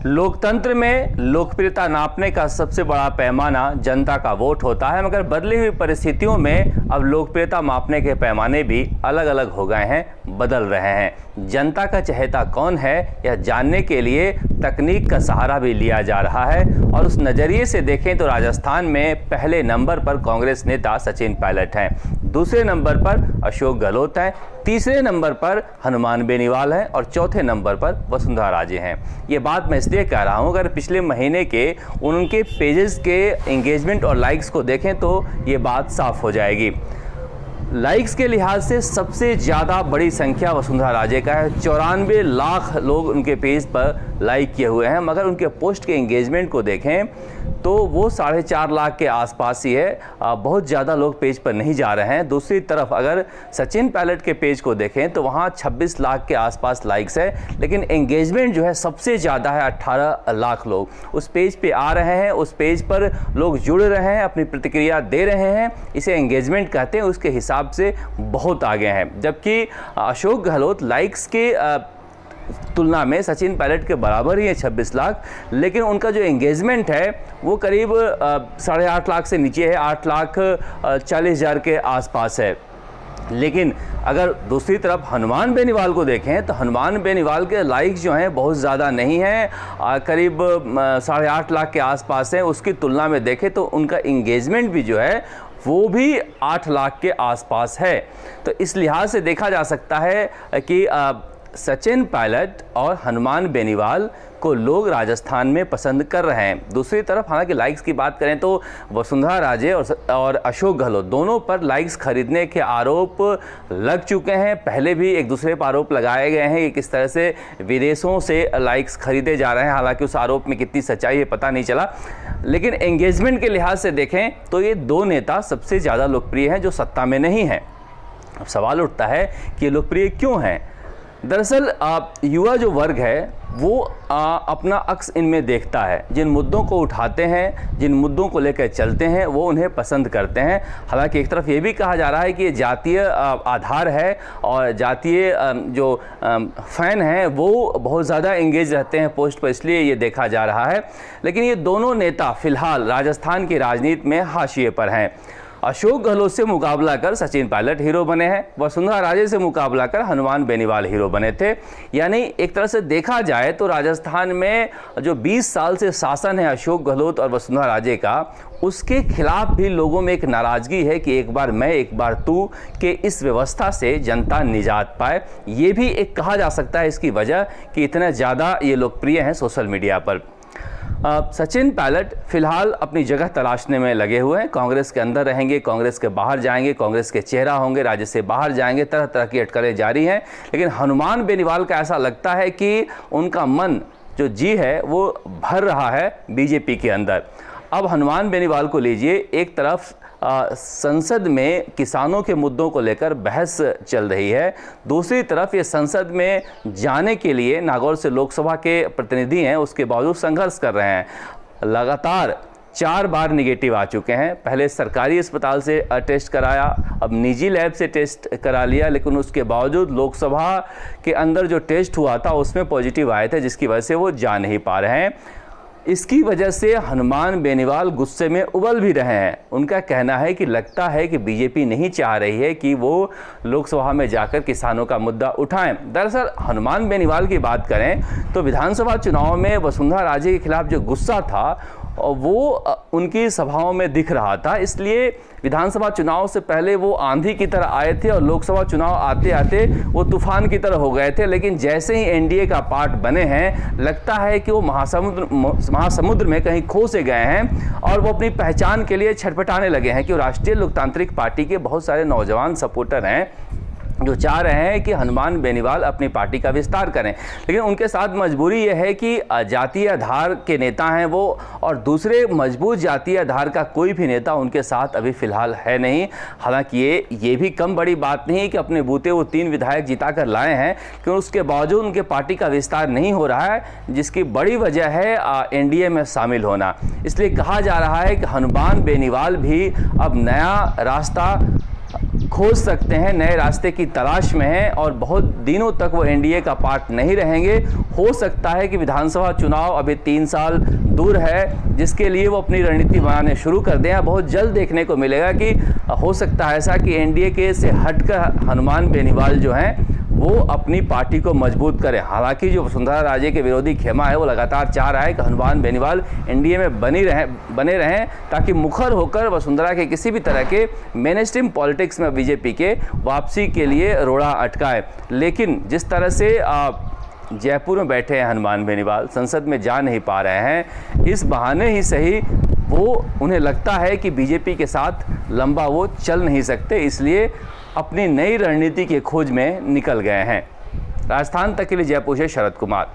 लोकतंत्र में लोकप्रियता नापने का सबसे बड़ा पैमाना जनता का वोट होता है, मगर बदली हुई परिस्थितियों में अब लोकप्रियता मापने के पैमाने भी अलग अलग हो गए हैं, बदल रहे हैं। जनता का चहेता कौन है यह जानने के लिए तकनीक का सहारा भी लिया जा रहा है और उस नज़रिए से देखें तो राजस्थान में पहले नंबर पर कांग्रेस नेता सचिन पायलट हैं, दूसरे नंबर पर अशोक गहलोत हैं, तीसरे नंबर पर हनुमान बेनीवाल हैं और चौथे नंबर पर वसुंधरा राजे हैं। ये बात मैं इसलिए कह रहा हूँ, अगर पिछले महीने के उनके पेजेस के एंगेजमेंट और लाइक्स को देखें तो ये बात साफ हो जाएगी। लाइक्स के लिहाज से सबसे ज़्यादा बड़ी संख्या वसुंधरा राजे का है, 94 लाख लोग उनके पेज पर लाइक किए हुए हैं, मगर उनके पोस्ट के एंगेजमेंट को देखें तो वो 4.5 लाख के आसपास ही है। बहुत ज़्यादा लोग पेज पर नहीं जा रहे हैं। दूसरी तरफ अगर सचिन पायलट के पेज को देखें तो वहाँ 26 लाख के आसपास लाइक्स है, लेकिन एंगेजमेंट जो है सबसे ज़्यादा है, 18 लाख लोग उस पेज पे आ रहे हैं, उस पेज पर लोग जुड़ रहे हैं, अपनी प्रतिक्रिया दे रहे हैं, इसे एंगेजमेंट कहते हैं। उसके हिसाब से बहुत आगे हैं, जबकि अशोक गहलोत लाइक्स के तुलना में सचिन पायलट के बराबर ही है, 26 लाख, लेकिन उनका जो एंगेजमेंट है वो करीब 8.5 लाख से नीचे है, 8,40,000 के आसपास है। लेकिन अगर दूसरी तरफ हनुमान बेनीवाल को देखें तो हनुमान बेनीवाल के लाइक्स जो हैं बहुत ज़्यादा नहीं हैं, करीब 8.5 लाख के आसपास हैं। उसकी तुलना में देखें तो उनका एंगेजमेंट भी जो है वो भी 8 लाख के आसपास है। तो इस लिहाज से देखा जा सकता है कि सचिन पायलट और हनुमान बेनीवाल को लोग राजस्थान में पसंद कर रहे हैं। दूसरी तरफ हालांकि लाइक्स की बात करें तो वसुंधरा राजे और अशोक गहलोत दोनों पर लाइक्स खरीदने के आरोप लग चुके हैं। पहले भी एक दूसरे पर आरोप लगाए गए हैं कि किस तरह से विदेशों से लाइक्स खरीदे जा रहे हैं। हालांकि उस आरोप में कितनी सच्चाई है पता नहीं चला, लेकिन एंगेजमेंट के लिहाज से देखें तो ये दो नेता सबसे ज़्यादा लोकप्रिय हैं जो सत्ता में नहीं हैं। अब सवाल उठता है कि ये लोकप्रिय क्यों हैं। दरअसल युवा जो वर्ग है वो अपना अक्स इनमें देखता है। जिन मुद्दों को उठाते हैं, जिन मुद्दों को लेकर चलते हैं, वो उन्हें पसंद करते हैं। हालांकि एक तरफ ये भी कहा जा रहा है कि ये जातीय आधार है और जातीय जो फ़ैन हैं वो बहुत ज़्यादा एंगेज रहते हैं पोस्ट पर, इसलिए ये देखा जा रहा है। लेकिन ये दोनों नेता फ़िलहाल राजस्थान की राजनीति में हाशिए पर हैं। अशोक गहलोत से मुकाबला कर सचिन पायलट हीरो बने हैं, वसुंधरा राजे से मुकाबला कर हनुमान बेनीवाल हीरो बने थे। यानी एक तरह से देखा जाए तो राजस्थान में जो 20 साल से शासन है अशोक गहलोत और वसुंधरा राजे का, उसके खिलाफ भी लोगों में एक नाराज़गी है कि एक बार मैं एक बार तू के इस व्यवस्था से जनता निजात पाए। ये भी एक कहा जा सकता है इसकी वजह कि इतना ज़्यादा ये लोकप्रिय हैं सोशल मीडिया पर। सचिन पायलट फिलहाल अपनी जगह तलाशने में लगे हुए हैं। कांग्रेस के अंदर रहेंगे, कांग्रेस के बाहर जाएंगे, कांग्रेस के चेहरा होंगे, राज्य से बाहर जाएंगे, तरह तरह की अटकलें जारी हैं। लेकिन हनुमान बेनीवाल का ऐसा लगता है कि उनका मन जो जी है वो भर रहा है बीजेपी के अंदर। अब हनुमान बेनीवाल को लीजिए, एक तरफ संसद में किसानों के मुद्दों को लेकर बहस चल रही है, दूसरी तरफ ये संसद में जाने के लिए नागौर से लोकसभा के प्रतिनिधि हैं, उसके बावजूद संघर्ष कर रहे हैं। लगातार 4 बार निगेटिव आ चुके हैं। पहले सरकारी अस्पताल से टेस्ट कराया, अब निजी लैब से टेस्ट करा लिया, लेकिन उसके बावजूद लोकसभा के अंदर जो टेस्ट हुआ था उसमें पॉजिटिव आए थे, जिसकी वजह से वो जा नहीं पा रहे हैं। इसकी वजह से हनुमान बेनीवाल गुस्से में उबल भी रहे हैं। उनका कहना है कि लगता है कि बीजेपी नहीं चाह रही है कि वो लोकसभा में जाकर किसानों का मुद्दा उठाएं। दरअसल हनुमान बेनीवाल की बात करें तो विधानसभा चुनाव में वसुंधरा राजे के खिलाफ जो गुस्सा था वो उनकी सभाओं में दिख रहा था, इसलिए विधानसभा चुनाव से पहले वो आंधी की तरह आए थे और लोकसभा चुनाव आते आते वो तूफान की तरह हो गए थे। लेकिन जैसे ही एनडीए का पार्ट बने हैं, लगता है कि वो महासमुद्र में कहीं खो से गए हैं और वो अपनी पहचान के लिए छटपटाने लगे हैं कि राष्ट्रीय लोकतांत्रिक पार्टी के बहुत सारे नौजवान सपोर्टर हैं जो चाह रहे हैं कि हनुमान बेनीवाल अपनी पार्टी का विस्तार करें। लेकिन उनके साथ मजबूरी यह है कि जातीय आधार के नेता हैं वो, और दूसरे मजबूत जातीय आधार का कोई भी नेता उनके साथ अभी फ़िलहाल है नहीं। हालांकि ये भी कम बड़ी बात नहीं है कि अपने बूते वो 3 विधायक जिता कर लाए हैं, क्योंकि उसके बावजूद उनके पार्टी का विस्तार नहीं हो रहा है, जिसकी बड़ी वजह है एनडीए में शामिल होना। इसलिए कहा जा रहा है कि हनुमान बेनीवाल भी अब नया रास्ता खोज सकते हैं, नए रास्ते की तलाश में हैं और बहुत दिनों तक वो एनडीए का पार्ट नहीं रहेंगे। हो सकता है कि विधानसभा चुनाव अभी 3 साल दूर है, जिसके लिए वो अपनी रणनीति बनाने शुरू कर दें। बहुत जल्द देखने को मिलेगा कि हो सकता है ऐसा कि एनडीए के से हटकर हनुमान बेनीवाल जो हैं वो अपनी पार्टी को मजबूत करें। हालांकि जो वसुंधरा राजे के विरोधी खेमा है वो लगातार चाह रहा है कि हनुमान बेनीवाल एनडीए में बने रहें ताकि मुखर होकर वसुंधरा के किसी भी तरह के मेन स्ट्रीम पॉलिटिक्स में बीजेपी के वापसी के लिए रोड़ा अटकाए। लेकिन जिस तरह से जयपुर में बैठे हैं हनुमान बेनीवाल, संसद में जा नहीं पा रहे हैं, इस बहाने ही सही वो उन्हें लगता है कि बीजेपी के साथ लंबा वो चल नहीं सकते, इसलिए अपनी नई रणनीति की खोज में निकल गए हैं। राजस्थान तक के लिए जयपुर से शरद कुमार।